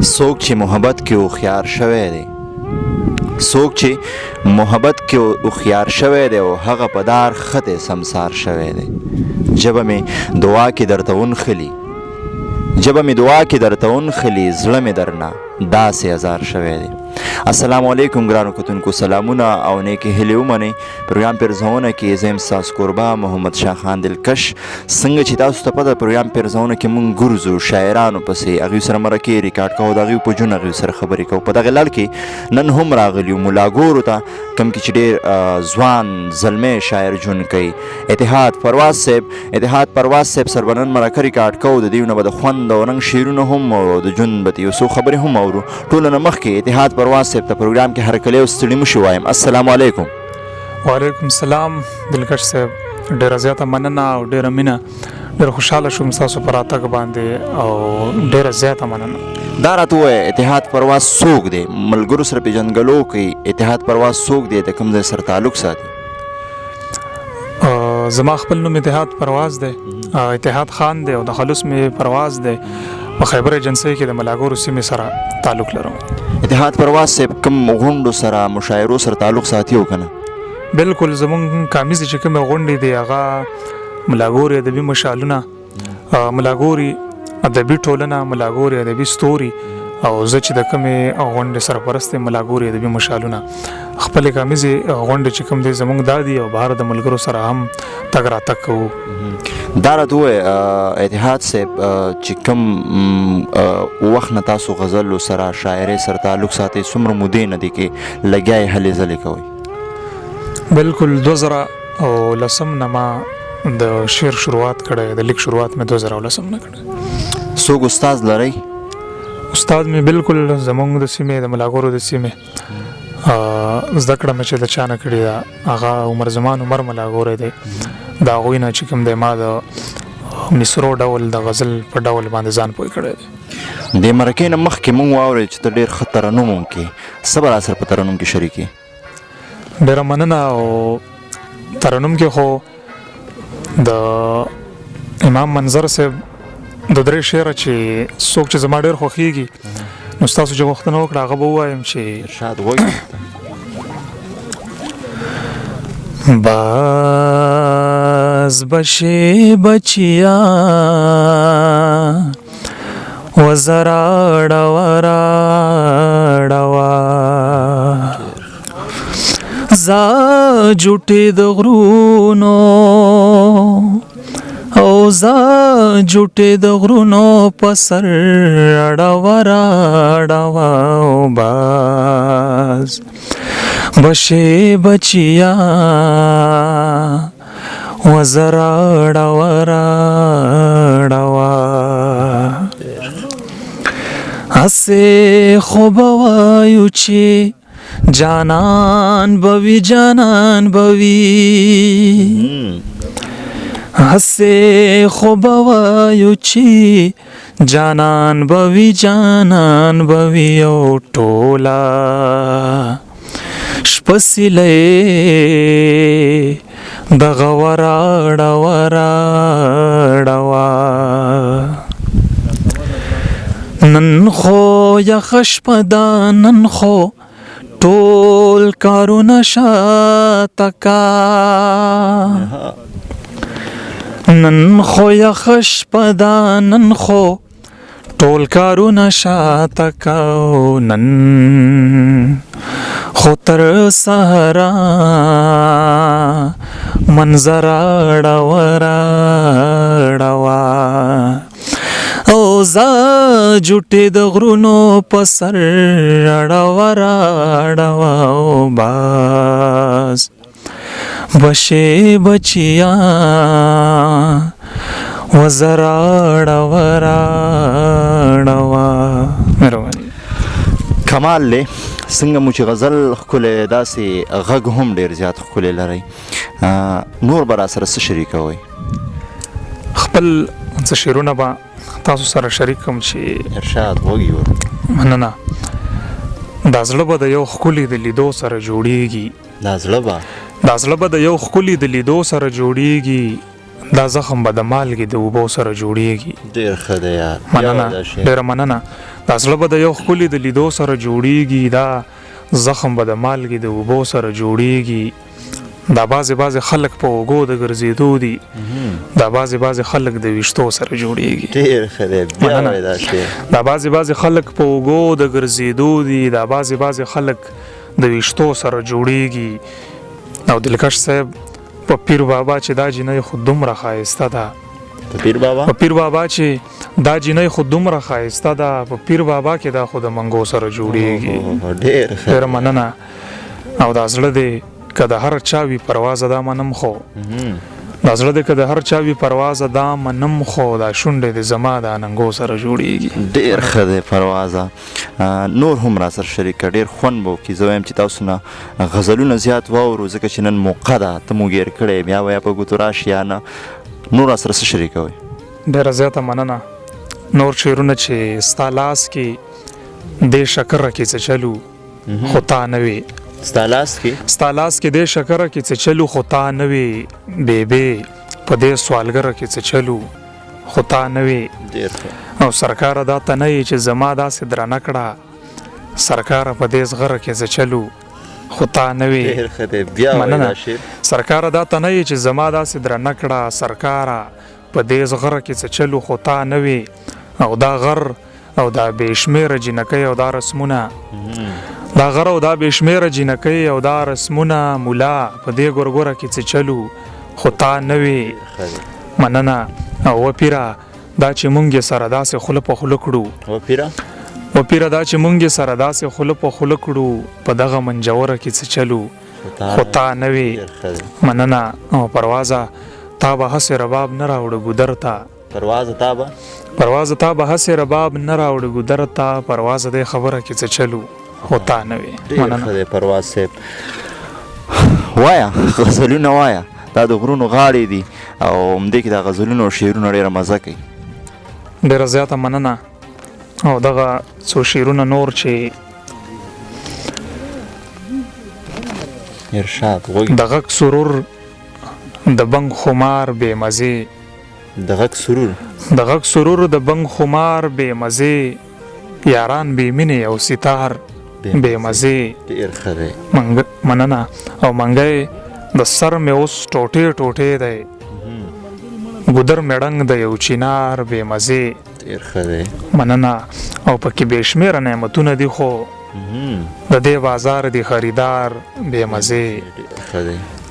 څوک چې محبت کې هوښیار شوی دی څوک چې محبت کې هوښیار شوی دی او هغه په دار خطې سمسار شوی دی ژبه مې دعا کې درته ونښلي زړه مې درنه داسې ازار شوی دی. السلام علیکم ګرانو کتونکو، سلامونه او نیکې هیلې ومنئ. پروګرام پرزونه کې زه یم ستاسو کوربه محمد شاه خان دلکش. څنګه چې تاسو ته پته پروګرام پرزونه کې موږ ګرځو شاعرانو پسې، هغوی سره مرکې ریکارډ کوو، د هغوی په جون هغوی سره خبرې کوو. په دغه لړ کې نن هم راغلي یو ملاګورو ته، کوم کې چې ډېر ځوان زلمی شاعر جون کوي، اتحاد پرواز صاحب سره به نن مرکه ریکارډ کوو. د دوی نه به د خوند او رنګ شعرونه هم او د جون به یو څو خبرې هم اورو. ټولو نه مخکې اتحاد پرواز صاحب ته پروګرام کې هرکلی او ستړي مه شي وایم. السلام علیکم. وعلیکم السلام دلکش صاحب، ډېره زیاته مننه او ډېره مینه. ډېر خوشحاله شوم ستاسو په راتګ باندې او ډېره زیاته مننه. دا راته ووایه اتحاد پرواز څوک دی؟ ملګرو سره پېژندګلو کوي. اتحاد پرواز څوک دی؟ د کوم ځای سره تعلق ساتي؟ زما خپل نوم اتحاد پرواز دی، اتحاد خان دی او د خلوص مې پرواز دی. په خیبر ایجنسۍ کې د ملاګورو سیمې سره تعلق لرم. اتحاد پرواز صاحب کوم غونډو سره مشاعرو سره تعلق ساتي او کنه؟ بالکل زمونږ کامیز چې کومې غونډې دي هغه ملاګوري ادبي مشالونه، ملاګوري ادبي ټولنه، ملاګوري ادبي ستوري او زه چې د کومې غونډې سرپرست یم ملاګوري ادبي مشالونه. خپل کامیز غونډې چې کوم دی زمونږ دا دي او بهر د ملګرو سره هم تګ راتګ کوو. دا راته ووایه اتحاد صاحب چې کوم وخت نه تاسو غزلو سره شاعرۍ سره تعلق ساتئ، څومره مودې نه دی کې لګیا یې هلې ځلې کوئ؟ بالکل 2010 نه ما د شعر شروعات کړی، د لیک شروعات مې 2010 نه کړی. څوک استاد لرئ؟ استاد مې بالکل زمونږ د سیمې د ملاګورو د سیمې زده کړه مې چې د چا نه کړې ده هغه عمر زمان عمر ملاګوری دی. د هغوی نه چې کوم دی ما د نثرو ډول د غزل په ډول باندې ځان پوه کړی دی. د مرکې نه مخکې موږ واورئ چې ته ډېر ښه ترنم وکړې. څه به راسره په ترنم کې شریک یې؟ ډېره مننه. او ترنم کې خو د امام منظر صاحب د 3 شعره چې څوک چې زما ډېر خوښېږي نو ستاسو چې غوښتنه وکړه هغه به ووایم چې ارشاد وایي. باز بشی بچیا وزرا ډوا زا جوټې د غرونو او زا جوټې د غرونو په سر ډوا باز بشی بچیا وزرا ډوا اسه خوب وایو چې جانان بوي اسه خوب وایو چې جانان بوي او ټولا شپسیلې دغه ورا نن خو یخش پدا نن خو ټول کارونه شاتکا نن خو یخش پدا نن خو ټول کارونه شاتکا نن خو تر سهرا منظر ډوا او زا جوټې د غرونو په سر ډوا باز بشی بچیا وزرا ډوا مهرباني. کمال لی څنګه مو چې غزل ښکلی داسې غږ هم ډېر زیات ښکلی لرئ، نور به راسره څه شریکوئ؟ خپل څه شعرونه به تاسو سره شریک کوم چې ارشاد وږي مننه. دا زړه به د یو ښکلي د لیدو سره جوړیږي، دا زړه به د یو ښکلي د لیدو سره جوړیږي، دا زخم به د مالګې د اوبو سره جوړیږي. ډېر ښه دی یار. مننه، ډېره مننه. دا زړه به د یو ښکلي د لیدو سره جوړیږي، دا زخم به د مالګې د اوبو سره جوړیږي. دا بعضې خلک په اوږو د ګرځېدو دي، دا بعضې خلک د ویښتو سره جوړیږي. ډېر ښه دی، بیا وایه دا شعر. دا بعضې خلک په اوږو د ګرځېدو دي، دا بعضې خلک د ویښتو سره جوړیږي. او دلکش صاحب په پیر بابا چې دا جینۍ خو دومره ښایسته ده، په پیر بابا چې دا جینۍ خو دومره ښایسته ده، په پیر بابا کې دا خو د منګو سره جوړیږي. ډېره مننه. او دا زړه دی که د هر چا وي پروازه دا منم خو، دا زړه دی که د هر چا وي پروازه دا منم خو، دا شونډې د زما د اننګو سره جوړیږي. ډېر ښه دی پروازه. نور هم را سره شریکه، ډېر خوند به وکړي. زه وایم چې تاسو نه غزلونه زیات واورو ځکه چې نن موقع ده، ته مو ګیر کړی بیا وایه په ګوتو راشي یا نه. نور را سره څه شریکوئ؟ ډېره زیاته مننه. نور شعرونه چې ستا لاس کې دې شکره کې څه چلو خو تا نه وې، ستا لاس کې دې شکره کې څه چلو خو تا نه وې، بیبې په دې سوالګره کې څه چلو خو تا نه وې. او سرکاره دا ته نه یې چې زما داسې درنه کړه، سرکاره په دې زغره کې څه چلو خو تا نه وې. مننه. سرکاره دا ته نه یې چې زما داسې درنه کړه، سرکاره په دې زغره کې څه چلو خو تا نه وې. او دا غر او دا بې شمېره جینکۍ او دا رسمونه، دا غر او دا بې شمېره جینکۍ او دا رسمونه، مولا په دې ګورګوره کې څه چلو خو تا نه وې. مننه. او وپیره دا چې مونږ یې سره داسې خوله په خوله کړو، وپیره دا چې مونږ یې سره داسې خوله په خوله کړو، په دغه منجوره کې څه چلو خو تا نه وې. مننه. او پروازه تا به هسې رباب نه راوړه ګودر ته، پروازه تا به هسې رباب نه راوړه ګودر ته، پروازه دې خبره کې څه چلو خو تا نه وې. مننه. پرواز صاحب وایه غزلونه وایه، دا د غرونو غاړې دي او همدې کې دا غزلونه او شعرونه ډېره مزه کوي. ډېره زیاته مننه. او دغه څو شعرونه نور چې د غږ سرور د بنګ خمار بې مزې، د غږ سرور د بنګ خمار بې مزې، یاران بې مینې او ستار بې مزې. مننه. او منګی د سر مې اوس ټوټې ټوټې دی، ګودر مې ړنګ د یو چینار بې مزې. مننه. او پکې بې شمېره نعمتونه دي خو د دې بازار دی خریدار بې مزې.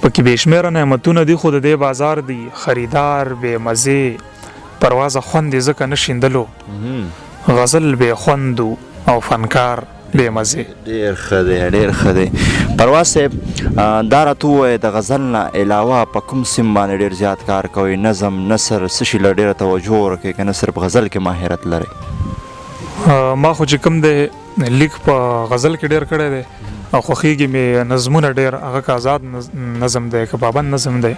پکې بې شمېره نعمتونه دي خو د دې بازار دی خریدار بې مزې. پروازه خوند یې ځکه نه شیندلو، غزل بې خوندو او فنکار بې مزې. ډېر ښه دی. پرواز صاحب دا راته ووایه د غزل نه علاوه په کوم سیم باندې ډېر زیات کار کوئ؟ نظم، نثر، څه شي له ډېره توجه ورکوئ که نه صرف غزل کې ماهرت لرئ؟ ما خو چې کوم دی لیک په غزل کې ډېر کړی دی او خوښیږي مې نظمونه ډېر، هغه که آزاد نظم دی که پابند نظم دی،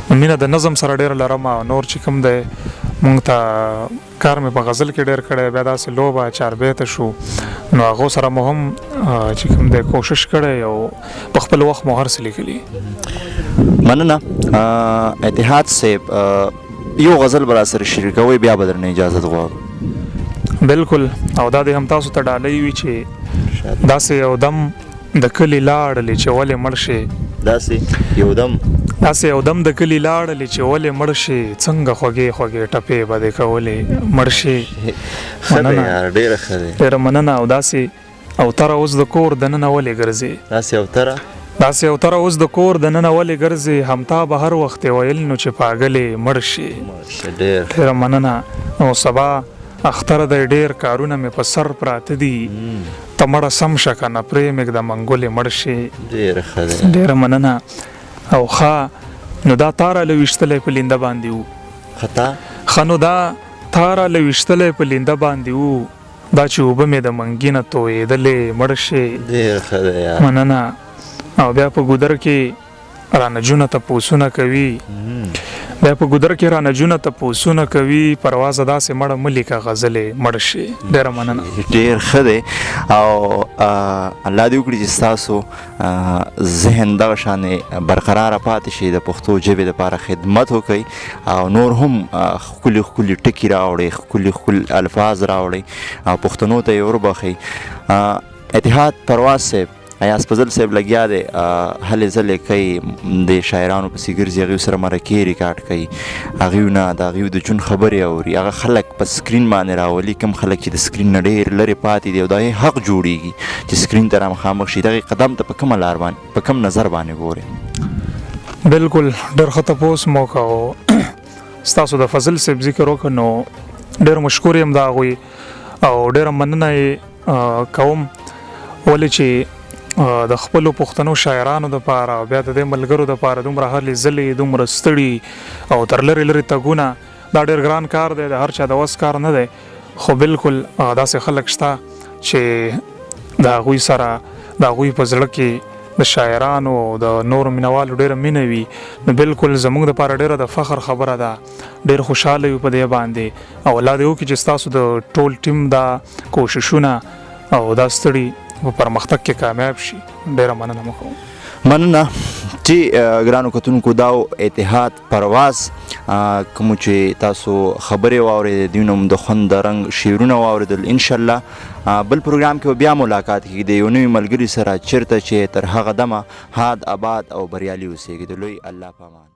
مینه د نظم سره ډېر لرم. او نور چې کوم دی مونږ ته کار مې په غزل کې ډېر کړی، بیا داسې لوبه چاربیته شو نو هغو سره مو هم چې کوم دی کوشش کړی او په خپل وخت مو هر څه لیکلي. مننه. اتحاد صاحب یو غزل به را سره شریکوئ بیا به درنه اجازت غواړو. بالکل. او دا دې هم تاسو ته ډالۍ وي چې داسې یو دم د کلي لاړلې چې ولې مړ شي، داسې یو دم د کلي لاړلې چې ولې مړ شي، څنګه خوږې خوږې ټپې به دې کولې مړ شي. ډېره مننه. او داسې اوتره اوس د کور دننه ولې ګرځې، داسې اوتره اوس د کور دننه ولې ګرځې، همتا به هر وخت ویل نو چې پاګلې مړ شي. ډېره مننه. او سبا اختر دی ډېر کارونه مې په سر پراته دي، ته مړه سم شه که نه پرې مږده منګلې مړ شي. ډېره مننه. او ښه نو دا تاره له ویشتلی په لینده باندې وو، ښه نو دا تاره له ویشتلی په لینده باندې وو، دا چې اوبه مې د منګي نه تویېدلې مړ شي. مننه. او بیا په ګودر کې رانجونه تپوسونه کوي، دا په ګودر کې را نجونه تپوسونه کوي پرواز داسې مړه مه لیکه غزلې مړه شي. ډېره مننه. ډېر ښه دی او الله دې وکړي چې ستاسو ذهن دغه شانې برقراره پاتې شي، د پښتو ژبې دپاره خدمت وکړئ او نور هم ښکلي ښکلي ټکي راوړئ، ښکلي ښکلي الفاظ راوړئ او پښتنو ته یې وربخئ. اتحاد پرواز صاحب، ایاز فضل صاحب لګیا دی هلې ځلې کوي، د شاعرانو پسې ګرځي، هغوی سره مرکې ریکارډ کوي، هغوی نه د هغوی د ژوند خبرې اوري، هغه خلک په سکرین باندې راولي، کوم خلک چې د سکرین نه ډېر لرې پاتې دي او د هغې حق جوړیږي چې سکرین ته را مخامخ شي. دغې قدم ته په کومه لار باندې، په کوم نظر باندې ګورې؟ بالکل ډېر ښه تپوس مو وکړ. ستاسو د فضل صاحب ذکر وکړ نو ډېر مشکور یم د هغوی او ډېره مننه یې کوم، ولې چې د خپلو پښتنو شاعرانو دپاره او بیا د دې ملګرو دپاره دومره هلې ځلې، دومره ستړي او تر لرې لرې تګونه، دا ډېر ګران کار دی، د هر چا د وس کار نه دی. خو بالکل داسې خلک شته چې د هغوی سره د هغوی په زړه کې د شاعرانو او د نورو مینوالو ډېره مینه وي. نو بالکل زموږ دپاره ډېره د فخر خبره ده، ډېر خوشحاله یو په دې باندې او الله دې وکړي چې ستاسو د ټول ټیم دا کوششونه او دا ستړي په پرمختګ کې کامیاب شي. ډېره مننه مو کوم. مننه چې ګرانو کتونکو دا اتحاد پرواز کوم چې تاسو خبرې واورېدې، دوی نه د خوند د رنګ شعرونه واورېدل. انشاءالله بل پروګرام کې بیا ملاقات کېږي د یو نوي ملګري سره، چېرته چې تر هغه دمه ښاد آباد او بریالي اوسېږي. د لوی الله په امان.